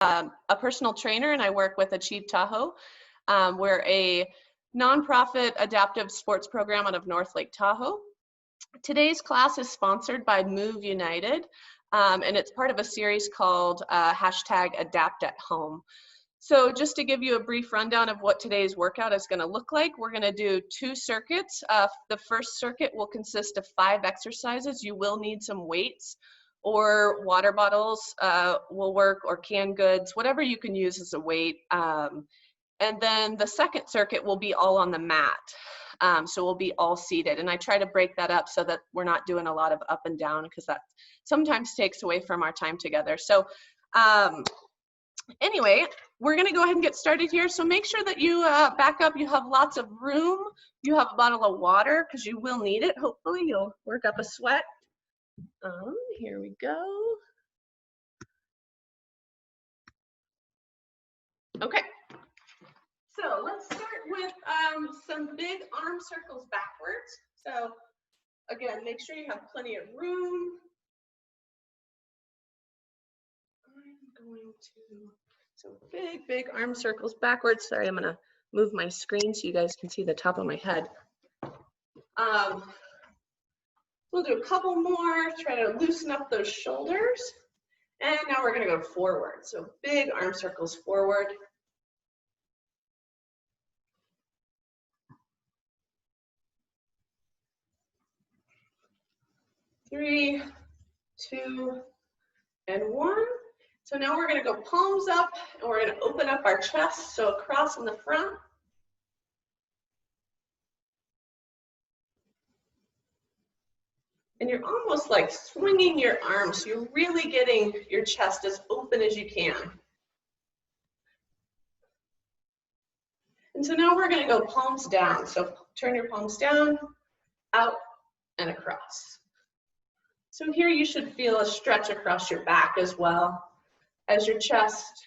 a personal trainer and I work with Achieve Tahoe. We're a nonprofit adaptive sports program out of North Lake Tahoe. Today's class is sponsored by Move United, and it's part of a series called #AdaptAtHome. So just to give you a brief rundown of what today's workout is going to look like, we're going to do 2 circuits. The first circuit will consist of 5 exercises. You will need some weights or water bottles will work, or canned goods, whatever you can use as a weight. And then the second circuit will be all on the mat. So we'll be all seated. And I try to break that up so that we're not doing a lot of up and down, because that sometimes takes away from our time together. So anyway, we're going to go ahead and get started here. So make sure that you back up. You have lots of room. You have a bottle of water, because you will need it. Hopefully you'll work up a sweat. Here we go. Okay. So let's start with some big arm circles backwards. So again, make sure you have plenty of room. I'm going to, so big arm circles backwards. Sorry, I'm gonna move my screen so you guys can see the top of my head. We'll do a couple more, try to loosen up those shoulders. And now we're gonna go forward. So big arm circles forward. Three, 2, and 1. So now we're gonna go palms up, and we're gonna open up our chest, so across in the front. And you're almost like swinging your arms. So you're really getting your chest as open as you can. And so now we're gonna go palms down. So turn your palms down, out, and across. So here you should feel a stretch across your back as well as your chest.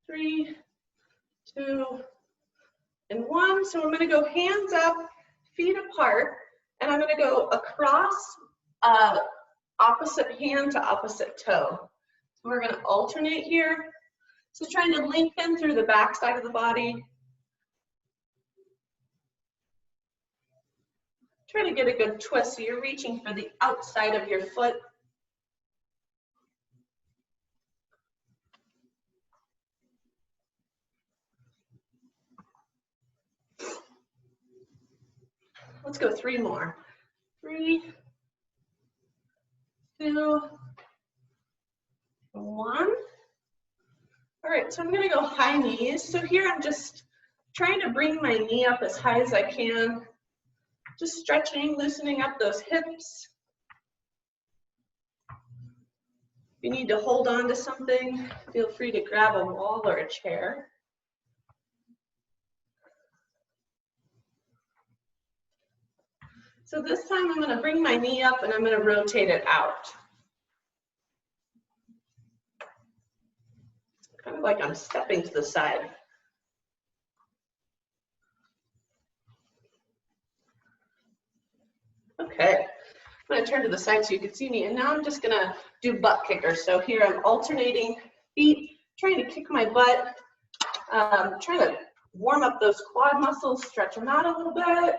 Three, 2, and 1. So I'm going to go hands up, feet apart, and I'm going to go across opposite hand to opposite toe. So we're going to alternate here. So trying to lengthen through the back side of the body. Try to get a good twist, so you're reaching for the outside of your foot. Let's go 3 more. 3, 2, 1. All right, so I'm gonna go high knees. So here I'm just trying to bring my knee up as high as I can. Just stretching, loosening up those hips. If you need to hold on to something, feel free to grab a wall or a chair. So this time I'm going to bring my knee up and I'm going to rotate it out. Kind of like I'm stepping to the side. Okay, I'm going to turn to the side so you can see me, and now I'm just going to do butt kickers. So here I'm alternating feet, trying to kick my butt, trying to warm up those quad muscles, stretch them out a little bit.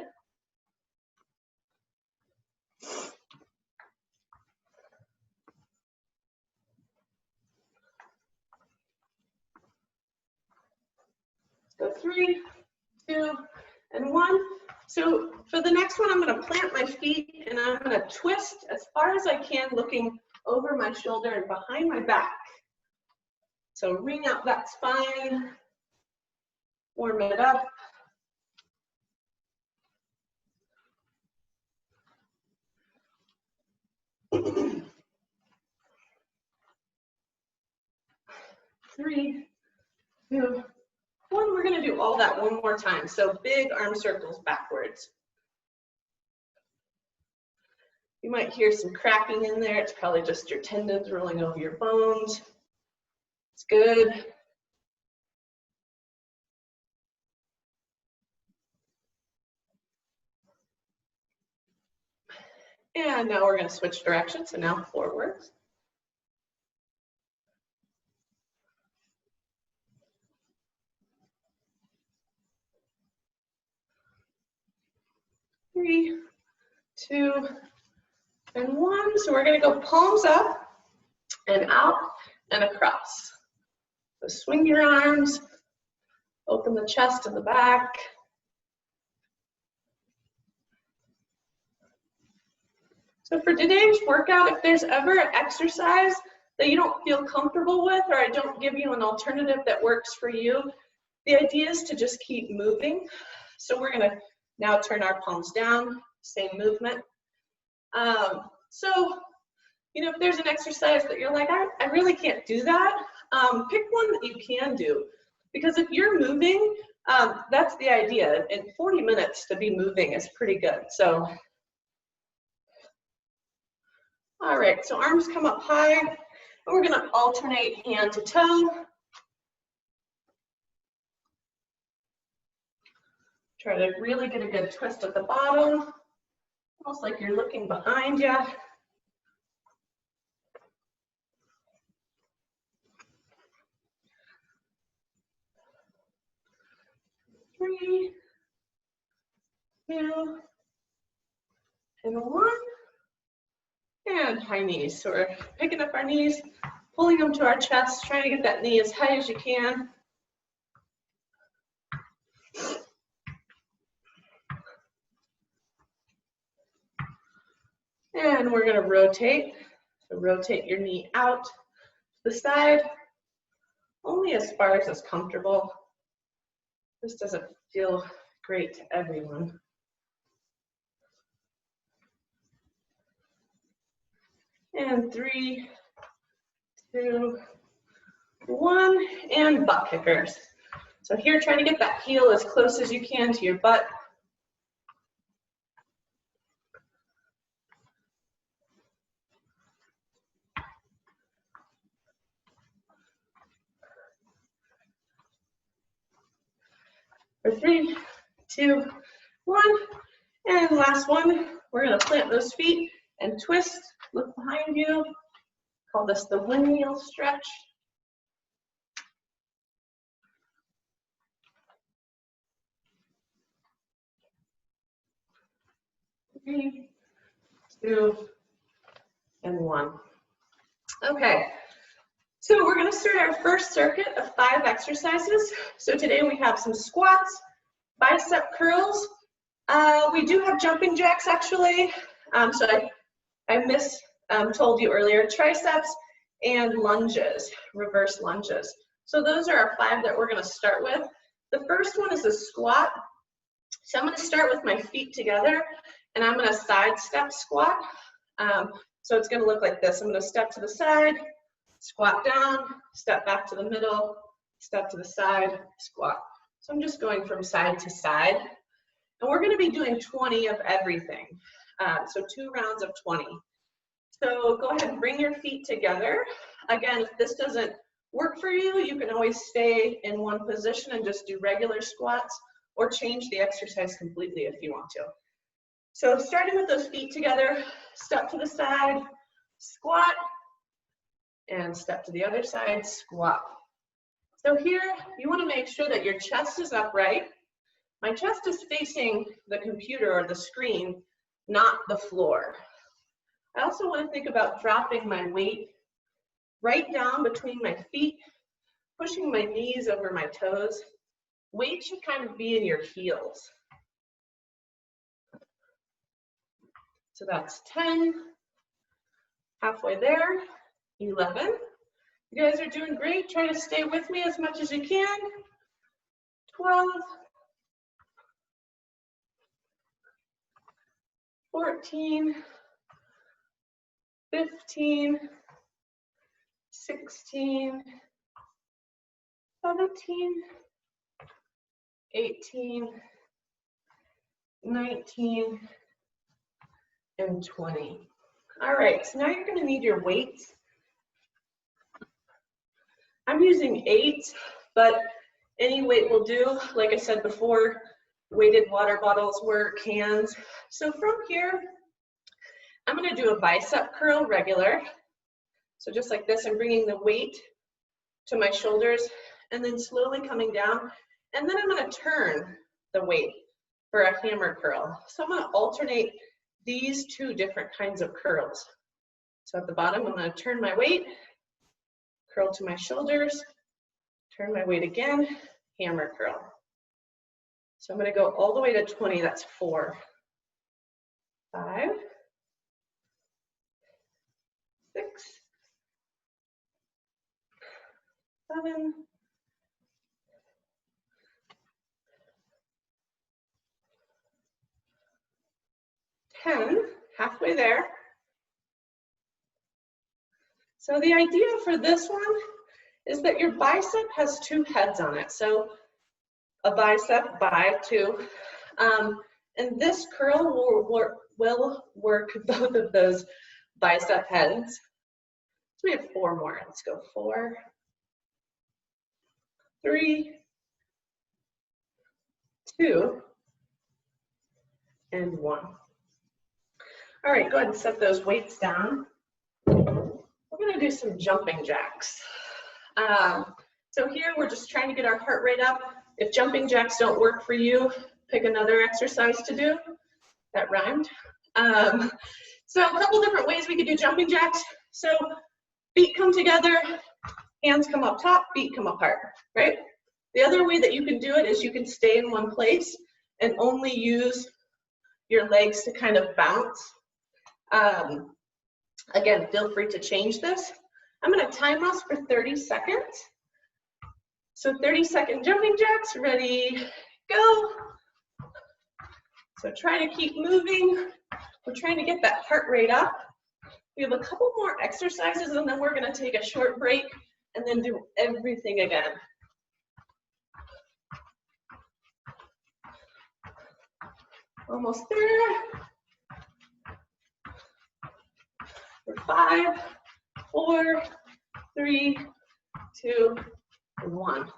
So 3, 2, and 1. So for the next one, I'm going to plant my feet and I'm going to twist as far as I can, looking over my shoulder and behind my back. So ring out that spine, warm it up. Three, 2, 1. We're going to do all that one more time. So big arm circles backwards. You might hear some cracking in there. It's probably just your tendons rolling over your bones. It's good. And now we're going to switch directions, so now forwards. Three, two, and one. So we're going to go palms up and out and across. So swing your arms, open the chest and the back. So for today's workout, if there's ever an exercise that you don't feel comfortable with, or I don't give you an alternative that works for you, the idea is to just keep moving. So we're going to now turn our palms down, same movement. So, you know, if there's an exercise that you're like, I really can't do that, pick one that you can do. Because if you're moving, that's the idea. In 40 minutes to be moving is pretty good. So, all right, so arms come up high, and we're gonna alternate hand to toe. Try to really get a good twist at the bottom, almost like you're looking behind you. Three, two, and one. And high knees. So we're picking up our knees, pulling them to our chest, trying to get that knee as high as you can. And we're going to rotate. So rotate your knee out to the side, only as far as is comfortable. This doesn't feel great to everyone. And 3, 2, 1, and butt kickers. So here, trying to get that heel as close as you can to your butt. For 3, 2, 1, and last one, we're going to plant those feet and twist, look behind you. Call this the windmill stretch. Three, two, and one. Okay, so we're going to start our first circuit of 5 exercises. So today we have some squats, bicep curls. We do have jumping jacks actually. So I told you earlier, triceps and lunges, reverse lunges. So those are our 5 that we're going to start with. The first one is a squat. So I'm going to start with my feet together, and I'm going to side step squat. So it's going to look like this. I'm going to step to the side, squat down, step back to the middle, step to the side, squat. So I'm just going from side to side. And we're going to be doing 20 of everything. So 2 rounds of 20. So go ahead and bring your feet together. Again, if this doesn't work for you, you can always stay in one position and just do regular squats, or change the exercise completely if you want to. So starting with those feet together, step to the side, squat, and step to the other side, squat. So here, you want to make sure that your chest is upright. My chest is facing the computer or the screen, not the floor. I also want to think about dropping my weight right down between my feet, pushing my knees over my toes. Weight should kind of be in your heels. So that's 10, halfway there, 11. You guys are doing great. Try to stay with me as much as you can. 12, 14, 15, 16, 17, 18, 19, and 20. All right, so now you're going to need your weights. I'm using 8, but any weight will do. Like I said before, weighted water bottles work, cans. So from here, I'm gonna do a bicep curl regular. So just like this, I'm bringing the weight to my shoulders and then slowly coming down. And then I'm gonna turn the weight for a hammer curl. So I'm gonna alternate these two different kinds of curls. So at the bottom, I'm gonna turn my weight, curl to my shoulders, turn my weight again, hammer curl. So I'm gonna go all the way to 20, that's 4, 5, 6, 7, 10, halfway there. So the idea for this one is that your bicep has 2 heads on it. So a bicep by 2. And this curl will work both of those bicep heads. So we have 4 more. Let's go 4, 3, 2, and 1. All right, go ahead and set those weights down. We're gonna do some jumping jacks. So here we're just trying to get our heart rate up. If jumping jacks don't work for you, pick another exercise to do. That rhymed. So a couple different ways we could do jumping jacks. So feet come together, hands come up top, feet come apart, right? The other way that you can do it is you can stay in one place and only use your legs to kind of bounce. Again, feel free to change this. I'm gonna time us for 30 seconds. So 30-second jumping jacks, ready, go. So try to keep moving. We're trying to get that heart rate up. We have a couple more exercises and then we're gonna take a short break and then do everything again. Almost there. For 5, 4, 3, 2, 1.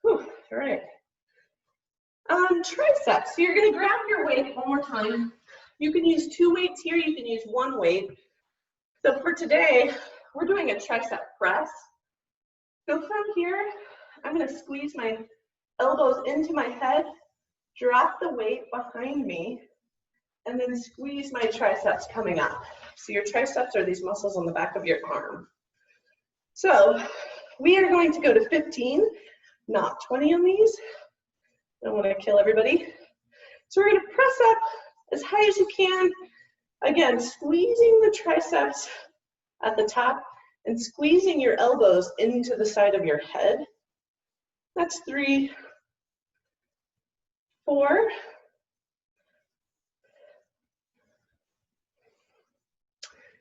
Whew, all right. Triceps. So you're going to grab your weight one more time. You can use 2 weights here. You can use 1 weight. So for today, we're doing a tricep press. So from here, I'm going to squeeze my elbows into my head, drop the weight behind me, and then squeeze my triceps coming up. So your triceps are these muscles on the back of your arm. So we are going to go to 15, not 20 on these. I don't want to kill everybody. So we're going to press up as high as you can. Again, squeezing the triceps at the top and squeezing your elbows into the side of your head. That's 3, 4,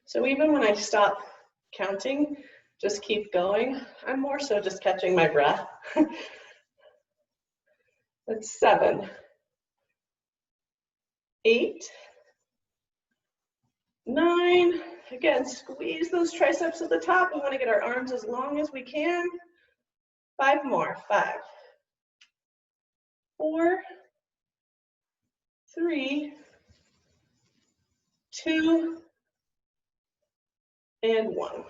so even when I stop counting, just keep going. I'm more so just catching my breath. That's 7, 8, 9. Again, squeeze those triceps at the top. We want to get our arms as long as we can. 5 more. 5, 4, 3, 2, and 1.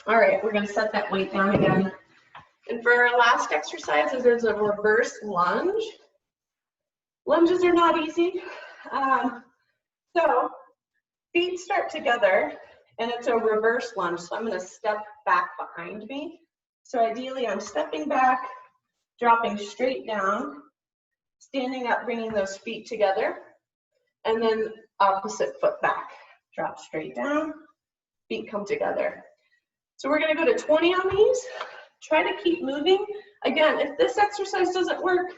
All right, we're going to set that weight down again. And for our last exercise, there's a reverse lunge. Lunges are not easy. So feet start together, and it's a reverse lunge. So I'm going to step back behind me. So ideally, I'm stepping back, dropping straight down, standing up, bringing those feet together, and then opposite foot back. Drop straight down, feet come together. So we're going to go to 20 on these. Try to keep moving. Again, if this exercise doesn't work,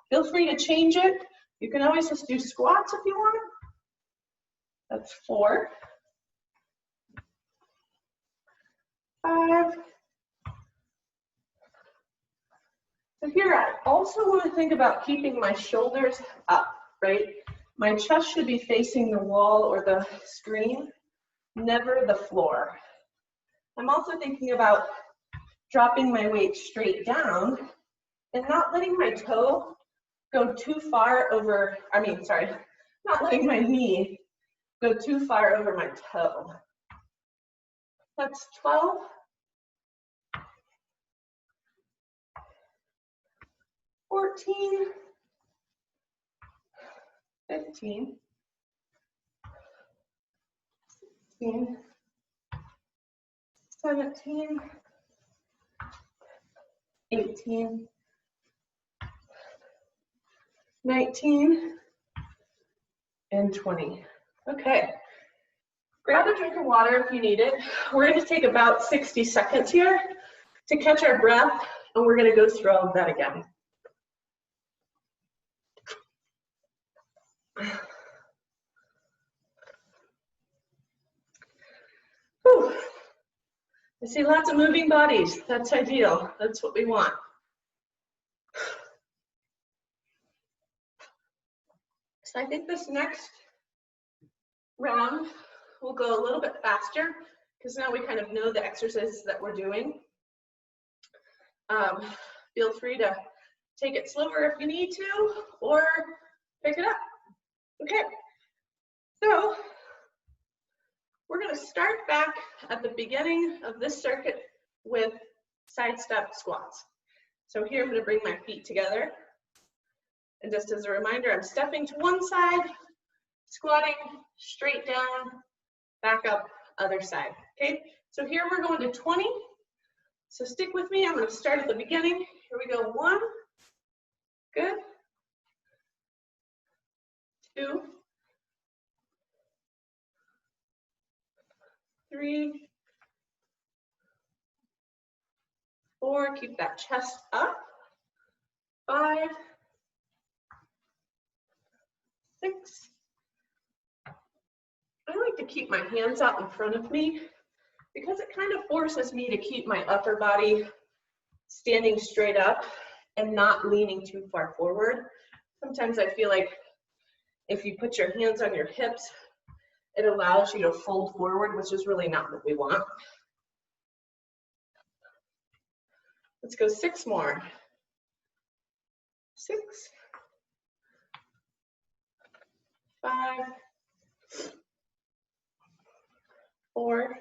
feel free to change it. You can always just do squats if you want. That's 4, 5. So here I also want to think about keeping my shoulders up, right? My chest should be facing the wall or the screen, never the floor. I'm also thinking about dropping my weight straight down and not letting my toe go too far over, not letting my knee go too far over my toe. That's 12. 14. 15. 16. 17. 18. 19. And 20. Okay. Grab a drink of water if you need it. We're going to take about 60 seconds here to catch our breath, and we're going to go through all of that again. Whew. I see lots of moving bodies. That's ideal. That's what we want. So I think this next round will go a little bit faster because now we kind of know the exercises that we're doing. Feel free to take it slower if you need to, or pick it up. Okay, so we're going to start back at the beginning of this circuit with side step squats. So here I'm going to bring my feet together. And just as a reminder, I'm stepping to one side, squatting, straight down, back up, other side. Okay, so here we're going to 20. So stick with me. I'm going to start at the beginning. Here we go. 1. Good. 2. 3. 4. Keep that chest up. 5. 6. I like to keep my hands out in front of me because it kind of forces me to keep my upper body standing straight up and not leaning too far forward. Sometimes I feel like if you put your hands on your hips, it allows you to fold forward, which is really not what we want. Let's go 6 more. 6. 5. 4.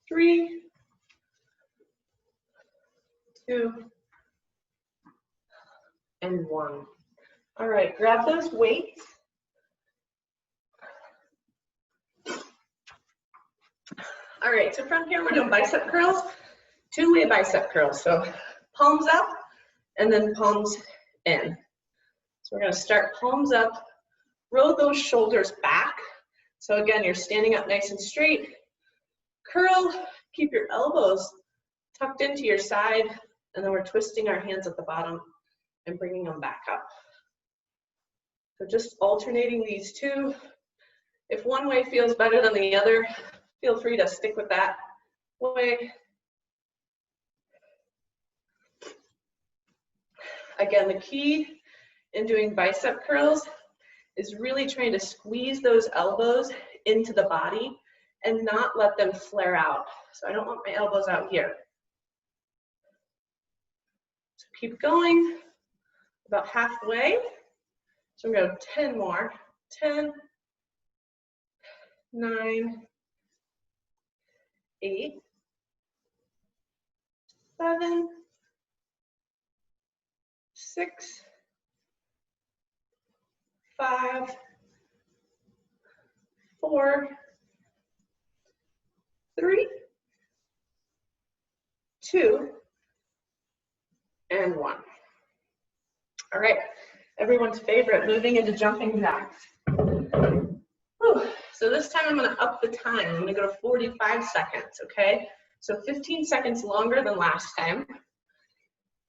3. 2. And 1. All right, grab those weights. All right, so from here we're doing bicep curls, 2-way bicep curls. So palms up and then palms in. So we're going to start palms up, roll those shoulders back. So again, you're standing up nice and straight. Curl, keep your elbows tucked into your side, and then we're twisting our hands at the bottom and bringing them back up. So just alternating these two. If one way feels better than the other, feel free to stick with that way. Again, the key in doing bicep curls is really trying to squeeze those elbows into the body and not let them flare out. So I don't want my elbows out here. So keep going, about halfway. So I'm going to go 10 more. 10, 9, 8, 7, 6, 5, 4, 3, 2, and 1. All right, everyone's favorite, moving into jumping jacks. Whew. So this time I'm going to up the time. I'm going to go to 45 seconds, okay? So 15 seconds longer than last time.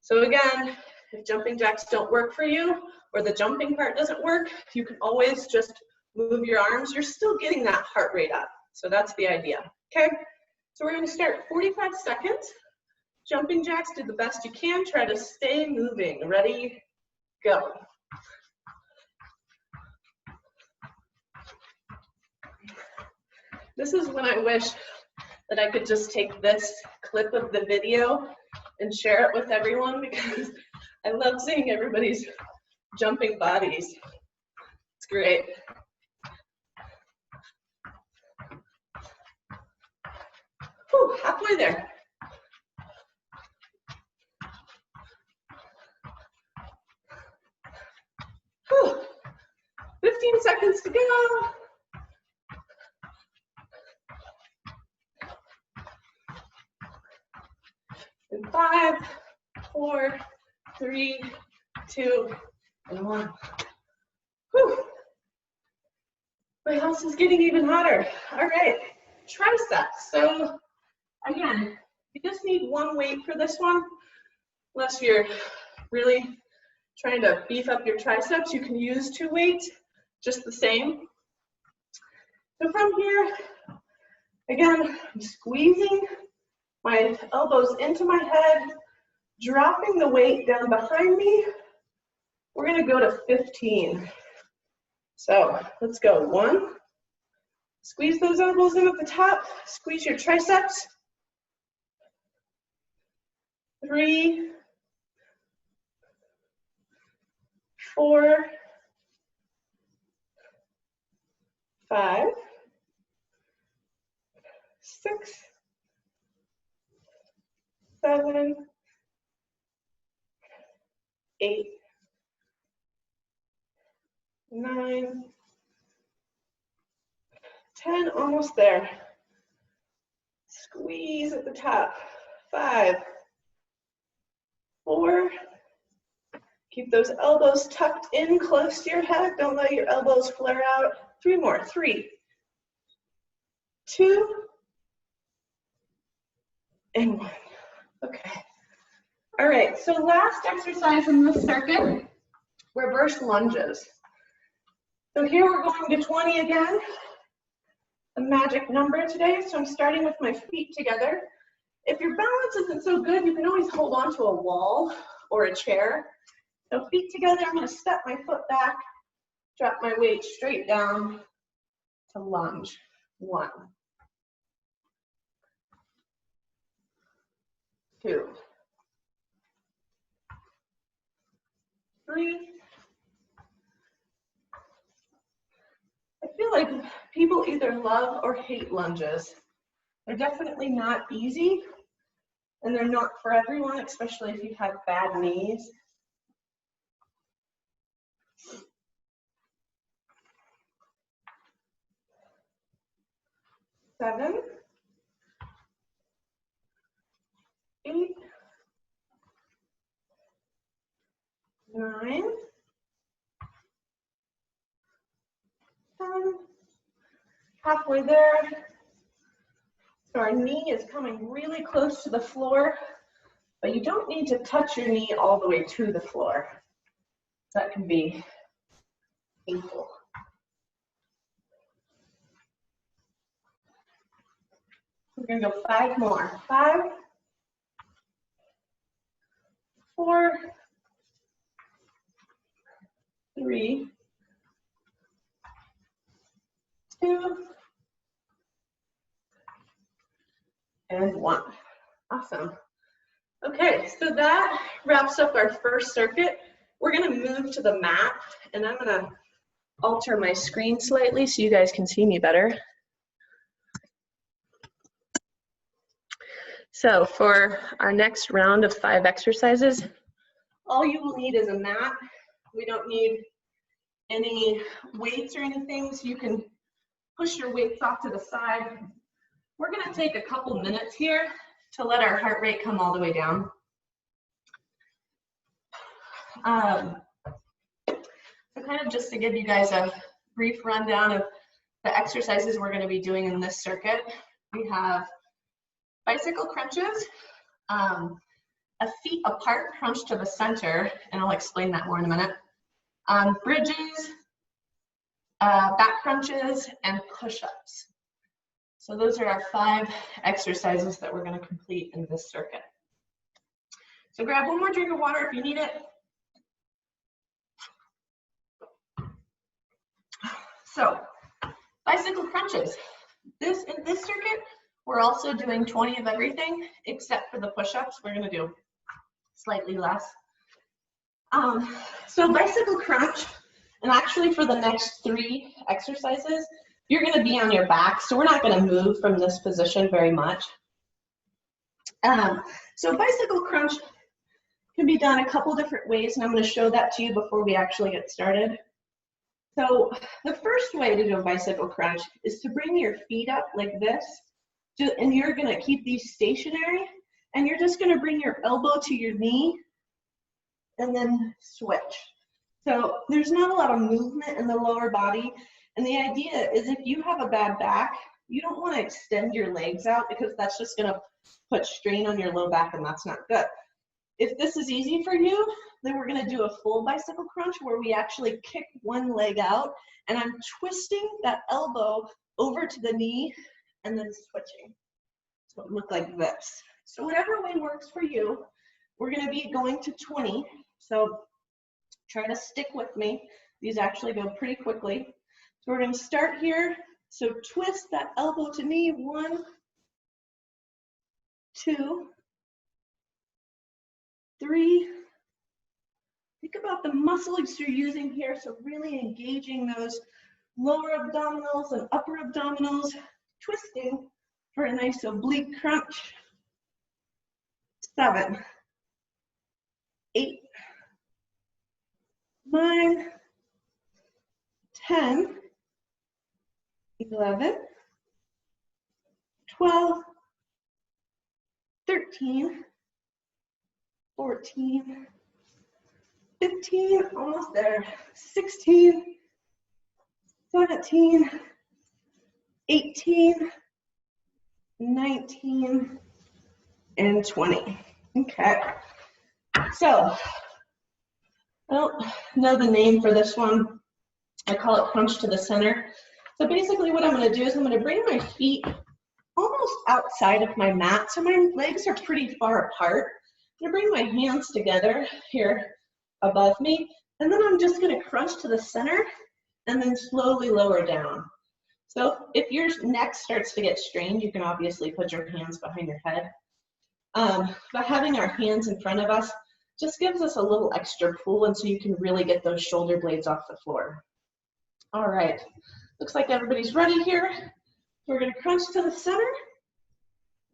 So again, if jumping jacks don't work for you, or the jumping part doesn't work, you can always just move your arms. You're still getting that heart rate up. So that's the idea, okay? So we're going to start 45 seconds. Jumping jacks, do the best you can. Try to stay moving. Ready, go. This is when I wish that I could just take this clip of the video and share it with everyone, because I love seeing everybody's jumping bodies. It's great. Whew, halfway there. Whew. 15 seconds to go. And 5, 4, 3, 2, and 1. Whew. My house is getting even hotter. All right, triceps. So again, you just need one weight for this one. Unless you're really trying to beef up your triceps, you can use 2 weights, just the same. So from here, again, I'm squeezing my elbows into my head, dropping the weight down behind me. We're gonna go to 15. So let's go. 1, squeeze those elbows in at the top, squeeze your triceps. 3, 4, 5, 6, 7, 8, 9, 10, almost there. Squeeze at the top. 5, 4, keep those elbows tucked in close to your head. Don't let your elbows flare out. 3 more. 3, 2, and 1. Okay. All right, so last exercise in this circuit, reverse lunges. So here we're going to 20 again, the magic number today. So I'm starting with my feet together. If your balance isn't so good, you can always hold on to a wall or a chair. So feet together, I'm gonna step my foot back, drop my weight straight down to lunge. 1, 2, 3. I feel like people either love or hate lunges. They're definitely not easy, and they're not for everyone, especially if you have bad knees. 7, 8, 9, 10, halfway there. So our knee is coming really close to the floor, but you don't need to touch your knee all the way to the floor. That can be painful. We're gonna go 5 more. 5, 4, 3, 2, and 1. Awesome. Okay, so that wraps up our first circuit. We're gonna move to the mat, and I'm gonna alter my screen slightly so you guys can see me better. So for our next round of 5 exercises, all you will need is a mat. We don't need any weights or anything, so you can push your weights off to the side. We're gonna take a couple minutes here to let our heart rate come all the way down. So kind of just to give you guys a brief rundown of the exercises we're gonna be doing in this circuit. We have bicycle crunches, a feet apart crunch to the center, and I'll explain that more in a minute. Bridges, back crunches, and push-ups. So those are our 5 exercises that we're going to complete in this circuit. So grab one more drink of water if you need it. So bicycle crunches. In this circuit, we're also doing 20 of everything except for the push-ups. We're going to do slightly less. So bicycle crunch, And actually for the next 3 exercises, you're gonna be on your back, so we're not gonna move from this position very much. So bicycle crunch can be done a couple different ways, and I'm gonna show that to you before we actually get started. So the first way to do a bicycle crunch is to bring your feet up like this, and you're gonna keep these stationary, and you're just gonna bring your elbow to your knee and then switch. So there's not a lot of movement in the lower body, and the idea is if you have a bad back, you don't wanna extend your legs out because that's just gonna put strain on your low back, and that's not good. If this is easy for you, then we're gonna do a full bicycle crunch where we actually kick one leg out, and I'm twisting that elbow over to the knee and then switching. So it look like this. So whatever way works for you, we're gonna be going to 20. So try to stick with me. These actually go pretty quickly. So we're gonna start here. So twist that elbow to knee, 1, 2, 3. Think about the muscles you're using here, so really engaging those lower abdominals and upper abdominals, twisting for a nice oblique crunch. 7, 8, 9, 10, 11, 12, 13, 14, 15, almost there, 16, 17, 18, 19, and 20. Okay, so I don't know the name for this one. I call it crunch to the center. So basically what I'm gonna do is I'm gonna bring my feet almost outside of my mat, so my legs are pretty far apart. I'm gonna bring my hands together here above me, and then I'm just gonna crunch to the center and then slowly lower down. So if your neck starts to get strained, you can obviously put your hands behind your head. But having our hands in front of us just gives us a little extra pull, and so you can really get those shoulder blades off the floor. All right, looks like everybody's ready here. We're gonna crunch to the center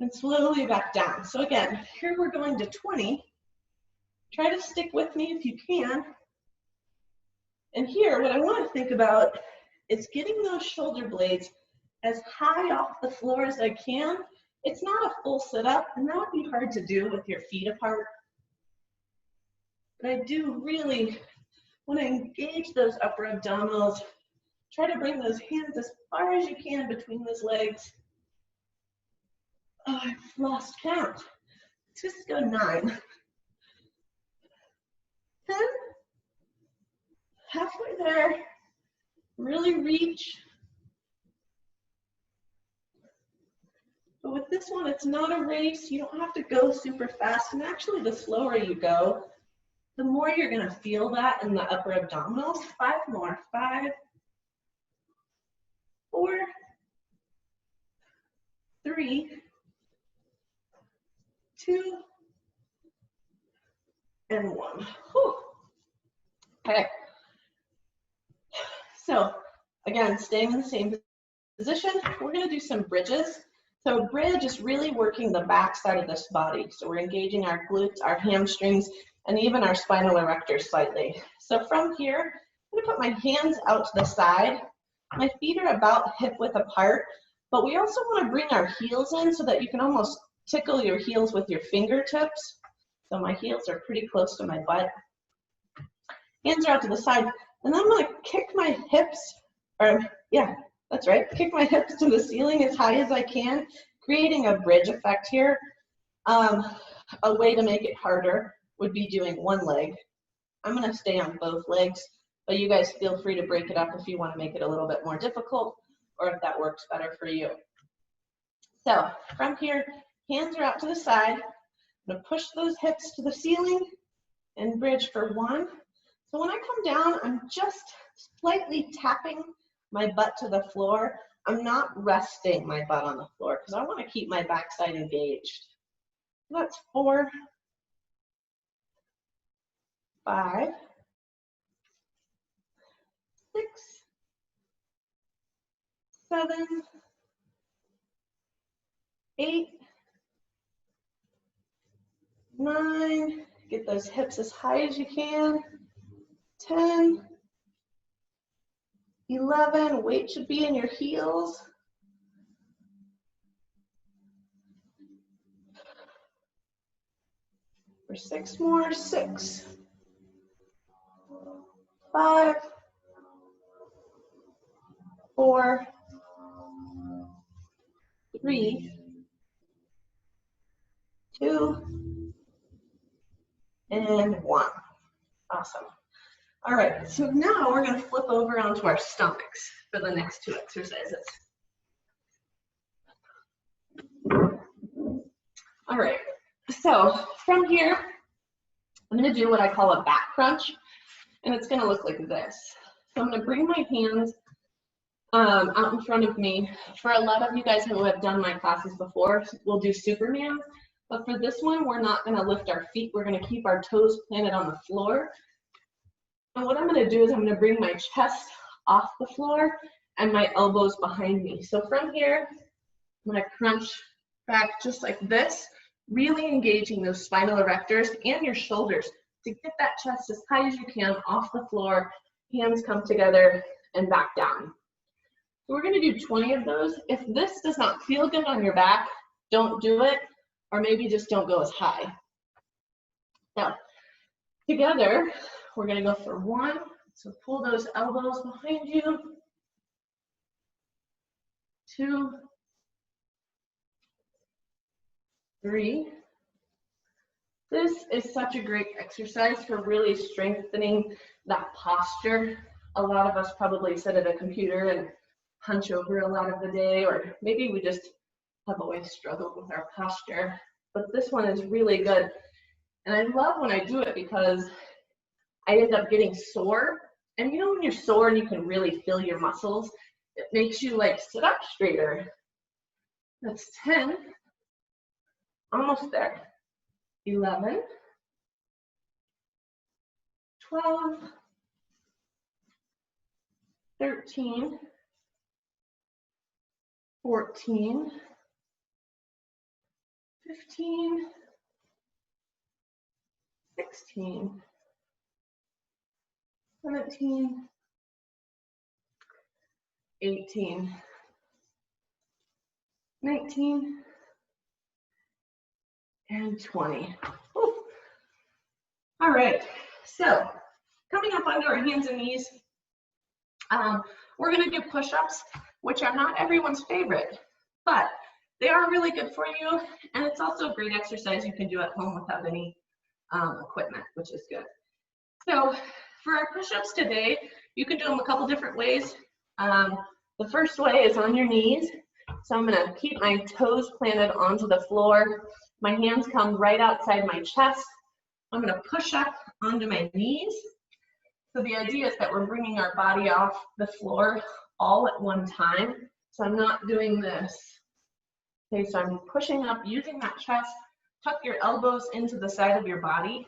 and slowly back down. So again, here we're going to 20. Try to stick with me if you can. And here, what I want to think about is getting those shoulder blades as high off the floor as I can. It's not a full sit-up, and that would be hard to do with your feet apart. But I do really want to engage those upper abdominals. Try to bring those hands as far as you can between those legs. Oh, I've lost count. Let's just go 9. 10. Halfway there. Really reach. But with this one, it's not a race. You don't have to go super fast. And actually, the slower you go, the more you're going to feel that in the upper abdominals. 5 more. 5, 4, 3, 2, and 1. Whew. Okay. So again, staying in the same position, we're going to do some bridges. So bridge is really working the back side of this body. So we're engaging our glutes, our hamstrings, and even our spinal erector slightly. So from here, I'm going to put my hands out to the side. My feet are about hip width apart, but we also want to bring our heels in so that you can almost tickle your heels with your fingertips. So my heels are pretty close to my butt. Hands are out to the side, and then I'm going to kick my hips, that's right, kick my hips to the ceiling as high as I can, creating a bridge effect here. A way to make it harder would be doing one leg. I'm going to stay on both legs, but you guys feel free to break it up if you want to make it a little bit more difficult or if that works better for you. So from here, hands are out to the side. I'm going to push those hips to the ceiling and bridge for 1. So when I come down, I'm just slightly tapping my butt to the floor. I'm not resting my butt on the floor because I want to keep my backside engaged. That's 4, 5, 7, 8, 9, get those hips as high as you can, 10, 11, weight should be in your heels, 6 more, 6, 5, 4, 3, 2, and 1. Awesome. All right, so now we're going to flip over onto our stomachs for the next 2 exercises. All right, so from here, I'm going to do what I call a back crunch, and it's going to look like this. So I'm going to bring my hands out in front of me. For a lot of you guys who have done my classes before, we'll do Superman, but for this one, we're not going to lift our feet. We're going to keep our toes planted on the floor. And what I'm going to do is I'm going to bring my chest off the floor and my elbows behind me. So from here, I'm going to crunch back just like this, really engaging those spinal erectors and your shoulders to get that chest as high as you can off the floor, hands come together and back down. So we're going to do 20 of those. If this does not feel good on your back, don't do it, or maybe just don't go as high. Now, together, we're going to go for 1. So pull those elbows behind you. 2, 3. This is such a great exercise for really strengthening that posture. A lot of us probably sit at a computer and hunch over a lot of the day, or maybe we just have always struggled with our posture. But this one is really good. And I love when I do it because I end up getting sore. And you know when you're sore and you can really feel your muscles, it makes you like sit up straighter. That's 10. Almost there. 11, 12, 13, 14, 15, 16, 17, 18, 19, and 20. Whew. All right, so coming up onto our hands and knees, we're going to do push-ups, which are not everyone's favorite, but they are really good for you, and it's also a great exercise you can do at home without any equipment, which is good. So for our push-ups today, you can do them a couple different ways. The first way is on your knees. So I'm going to keep my toes planted onto the floor. My hands come right outside my chest. I'm going to push up onto my knees. So the idea is that we're bringing our body off the floor all at one time. So I'm not doing this. Okay, so I'm pushing up using that chest. Tuck your elbows into the side of your body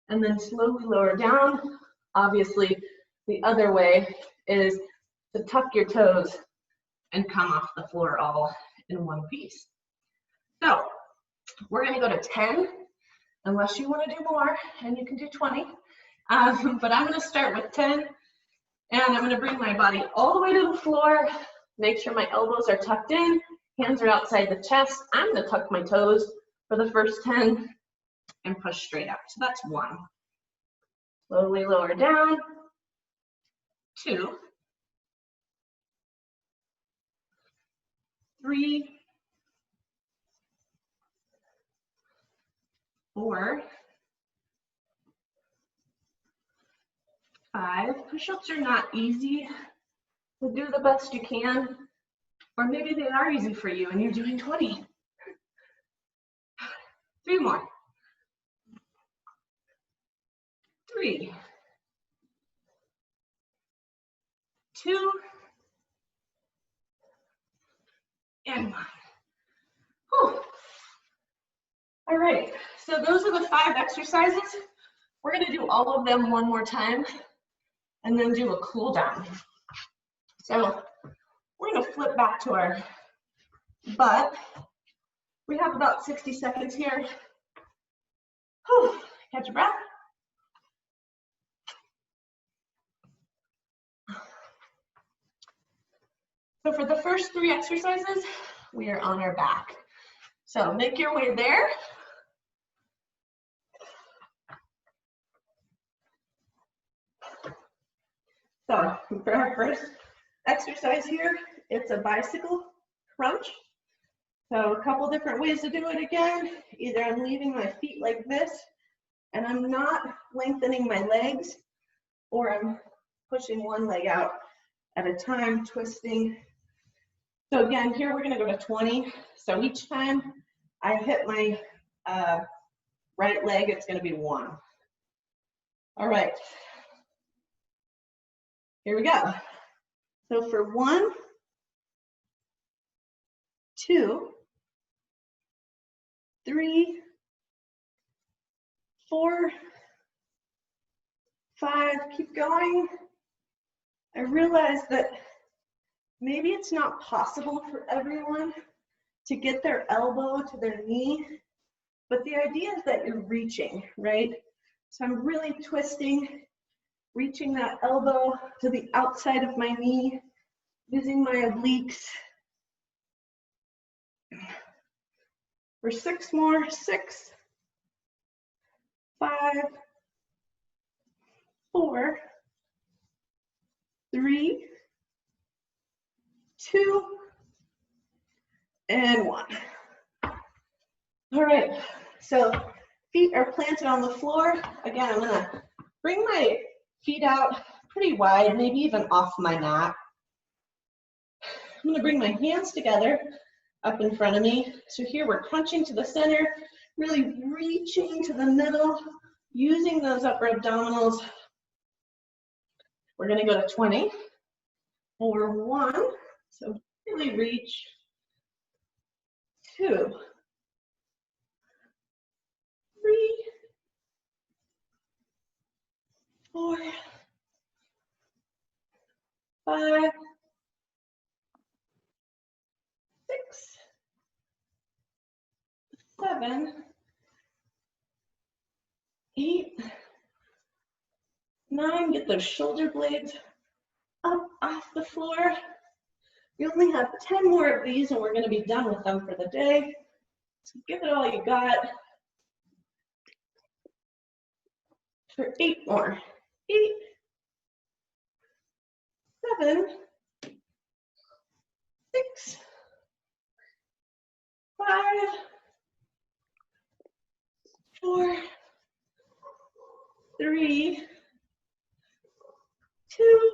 and then slowly lower down. Obviously, the other way is to tuck your toes and come off the floor all in one piece. So we're going to go to 10, unless you want to do more, and you can do 20. But I'm going to start with 10, and I'm going to bring my body all the way to the floor. Make sure my elbows are tucked in, hands are outside the chest. I'm going to tuck my toes for the first 10 and push straight up. So that's 1. Slowly lower down. 2. 3. 4. 5. Push-ups are not easy, so do the best you can. Or maybe they are easy for you and you're doing 20. 3 more. 3. 2. And 1. Whew. All right, so those are the 5 exercises. We're going to do all of them one more time and then do a cool down. So We're gonna flip back to our butt. We have about 60 seconds here. Whew. Catch your breath. So for the first 3 exercises, we are on our back. So make your way there. So for our first exercise here, it's a bicycle crunch. So a couple different ways to do it again. Either I'm leaving my feet like this and I'm not lengthening my legs, or I'm pushing one leg out at a time, twisting. So again, here we're gonna go to 20. So each time I hit my right leg, it's gonna be 1. All right, here we go. So for 1, 2, 3, 4, 5, keep going. I realize that maybe it's not possible for everyone to get their elbow to their knee, but the idea is that you're reaching, right? So I'm really twisting, reaching that elbow to the outside of my knee, using my obliques. For 6 more, 6, 5, 4, 3, 2, and 1. All right, so feet are planted on the floor. Again, I'm gonna bring my feet out pretty wide, maybe even off my mat. I'm gonna bring my hands together up in front of me. So here we're crunching to the center, really reaching to the middle, using those upper abdominals. We're gonna go to 20 for 1. So really reach. 2, 3, 4, 5, 6, 7, 8, 9. Get those shoulder blades up off the floor. You only have 10 more of these and we're going to be done with them for the day. So give it all you got. For 8 more. 8, 7, 6, 5, 4, 3, 2,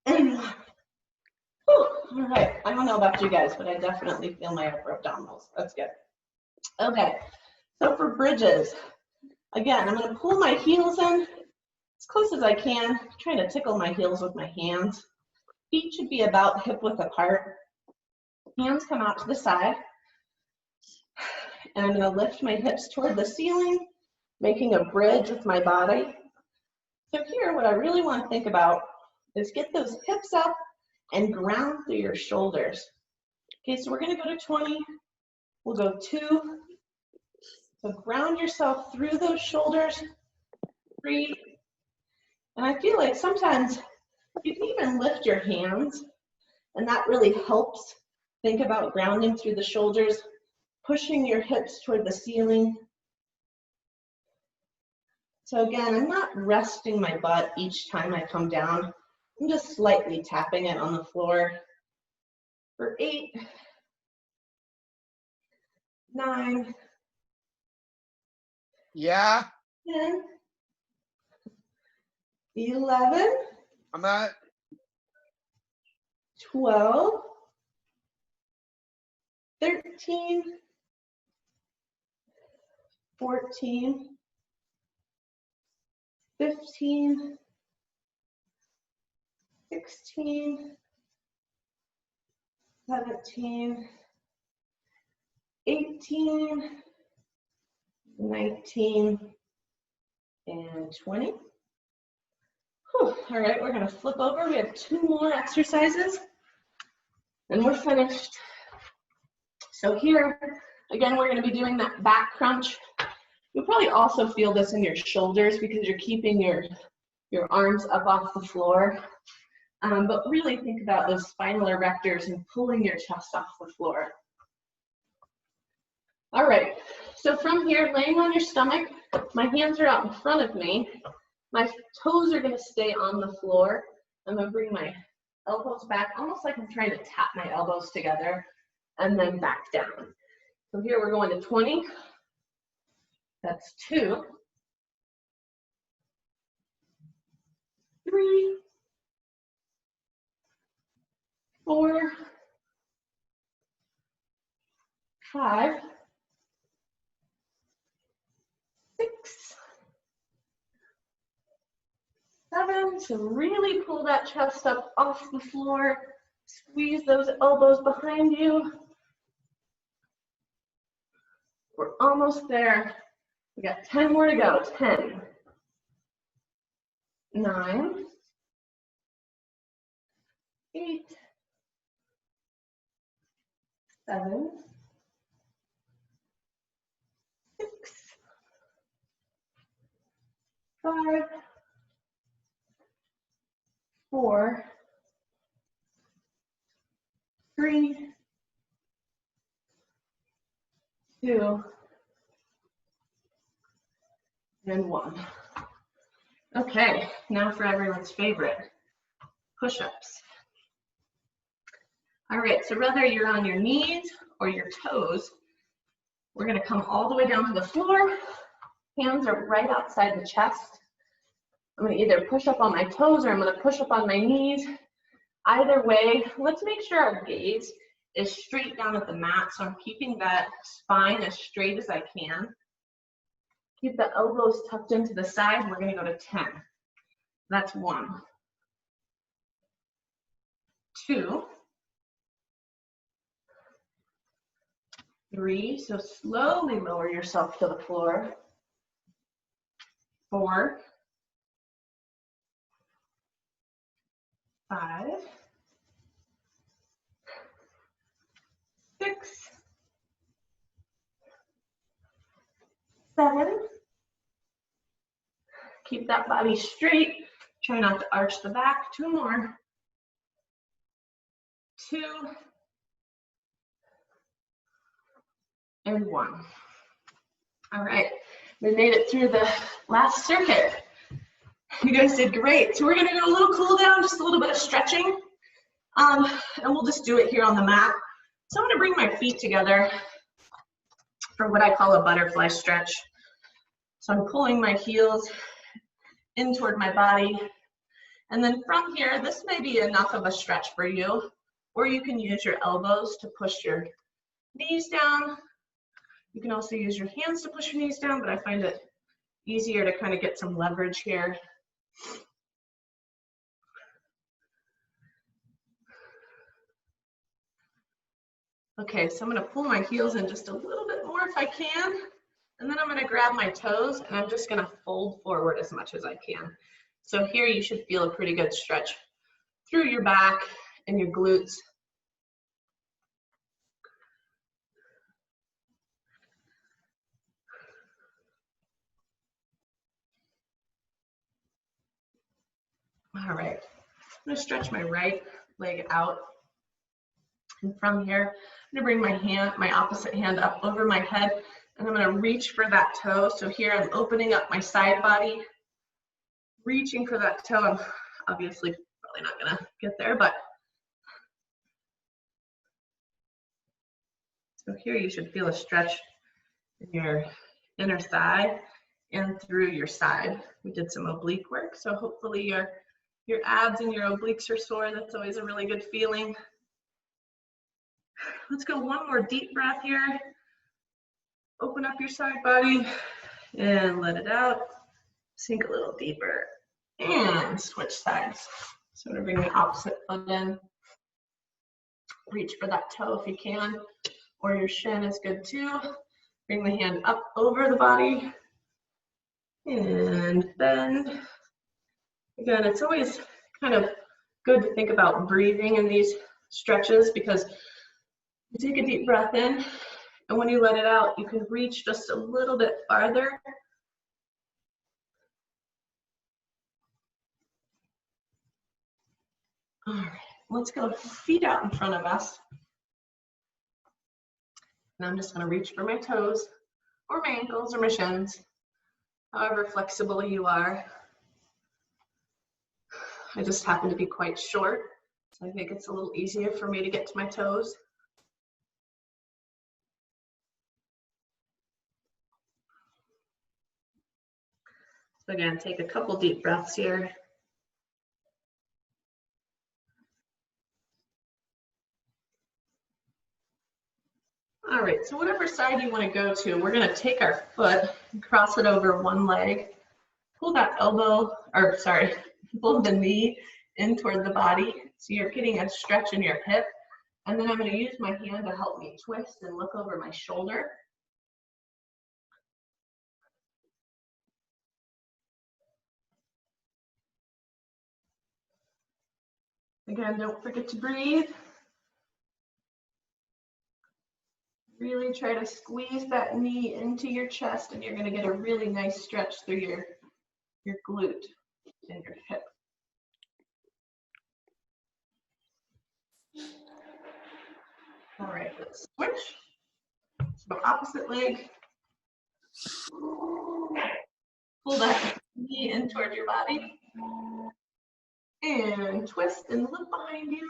and 1. Whew. All right, I don't know about you guys, but I definitely feel my upper abdominals. That's good. Okay, so for bridges, again, I'm going to pull my heels in as close as I can. I'm trying to tickle my heels with my hands. Feet should be about hip width apart. Hands come out to the side. And I'm going to lift my hips toward the ceiling, making a bridge with my body. So here, what I really want to think about is get those hips up and ground through your shoulders. Okay, so we're going to go to 20. We'll go 2. So ground yourself through those shoulders. 3. And I feel like sometimes you can even lift your hands, and that really helps. Think about grounding through the shoulders, pushing your hips toward the ceiling. So again, I'm not resting my butt each time I come down. I'm just slightly tapping it on the floor. For 8, 9, Yeah. 10, 11, I'm at 12, 13, 14, 15, 16, 17, 18, 19, and 20. Whew. All right, we're gonna flip over. We have 2 more exercises and we're finished. So here, again, we're gonna be doing that back crunch. You'll probably also feel this in your shoulders because you're keeping your arms up off the floor. But really think about those spinal erectors and pulling your chest off the floor. All right, so from here, laying on your stomach, my hands are out in front of me. My toes are gonna stay on the floor. I'm gonna bring my elbows back, almost like I'm trying to tap my elbows together, and then back down. So here we're going to 20. That's 2, 3, 4, 5, 6, 7. So really pull that chest up off the floor. Squeeze those elbows behind you. We're almost there. We got 10 more to go. 10, 9, 8, 7, 6, 5, 4, 3, 2, and 1. Okay, now for everyone's favorite, push-ups. All right, so whether you're on your knees or your toes, we're gonna come all the way down to the floor. Hands are right outside the chest. I'm gonna either push up on my toes or I'm gonna push up on my knees. Either way, let's make sure our gaze is straight down at the mat. So I'm keeping that spine as straight as I can. Keep the elbows tucked into the side. We're gonna go to 10. That's 1, 2, 3. So slowly lower yourself to the floor. 4, 5, 6, 7. Keep that body straight. Try not to arch the back. 2 more. 2, and 1. All right, we made it through the last circuit. You guys did great. So we're gonna do a little cool down, just a little bit of stretching. And we'll just do it here on the mat. So I'm gonna bring my feet together for what I call a butterfly stretch. So I'm pulling my heels in toward my body. And then from here, this may be enough of a stretch for you, or you can use your elbows to push your knees down. You can also use your hands to push your knees down, but I find it easier to kind of get some leverage here. Okay, so I'm gonna pull my heels in just a little bit more if I can, and then I'm gonna grab my toes and I'm just gonna fold forward as much as I can. So here you should feel a pretty good stretch through your back and your glutes. All right, I'm gonna stretch my right leg out. And from here, I'm gonna bring my opposite hand up over my head, and I'm gonna reach for that toe. So here I'm opening up my side body, reaching for that toe. I'm obviously probably not gonna get there, but so here you should feel a stretch in your inner thigh and through your side. We did some oblique work, so hopefully your abs and your obliques are sore. That's always a really good feeling. Let's go one more deep breath here. Open up your side body and let it out. Sink a little deeper and switch sides. So I'm gonna bring the opposite foot in. Reach for that toe if you can, or your shin is good too. Bring the hand up over the body and bend Again, it's always kind of good to think about breathing in these stretches because you take a deep breath in, and when you let it out, you can reach just a little bit farther. All right, let's go feet out in front of us. And I'm just going to reach for my toes or my ankles or my shins, however flexible you are. I just happen to be quite short, so I think it's a little easier for me to get to my toes. So again, take a couple deep breaths here. All right, so whatever side you want to go to, we're going to take our foot and cross it over one leg. Pull that elbow, or sorry, pull the knee in toward the body. So you're getting a stretch in your hip. And then I'm going to use my hand to help me twist and look over my shoulder. Again, don't forget to breathe. Really try to squeeze that knee into your chest, and you're going to get a really nice stretch through your glute and your hip. All right, let's switch. So opposite leg. Pull that knee in toward your body. And twist and look behind you.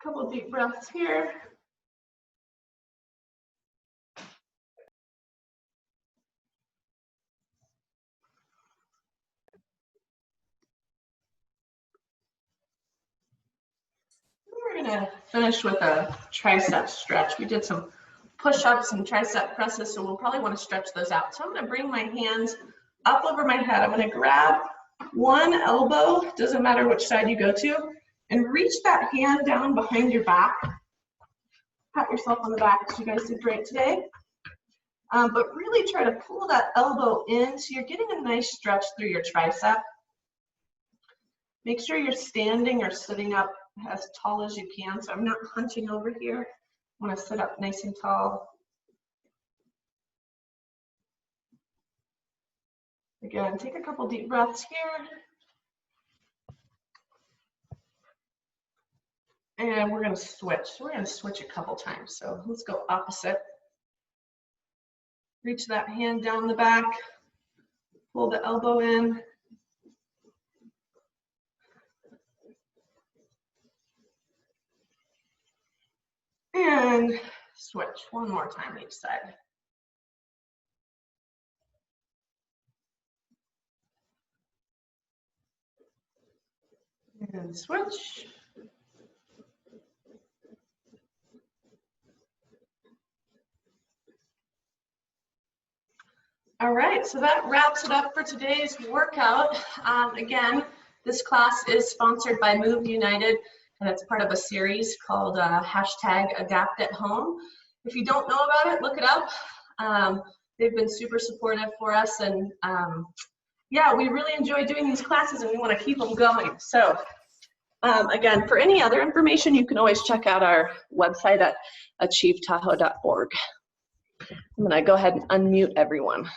Couple deep breaths here. We're gonna finish with a tricep stretch. We did some push-ups and tricep presses, so we'll probably want to stretch those out. So I'm gonna bring my hands up over my head. I'm gonna grab one elbow, doesn't matter which side you go to, and reach that hand down behind your back. Pat yourself on the back because you guys did great today. But really try to pull that elbow in so you're getting a nice stretch through your tricep. Make sure you're standing or sitting up as tall as you can. So I'm not hunching over here. I want to sit up nice and tall. Again, take a couple deep breaths here. And we're going to switch. We're going to switch a couple times. So let's go opposite. Reach that hand down the back. Pull the elbow in. And switch one more time each side. And switch. All right, so that wraps it up for today's workout. Again, this class is sponsored by Move United, and it's part of a series called #AdaptAtHome. If you don't know about it, look it up. They've been super supportive for us, and yeah, we really enjoy doing these classes, and we want to keep them going. So again, for any other information, you can always check out our website at achievetahoe.org. I'm going to go ahead and unmute everyone.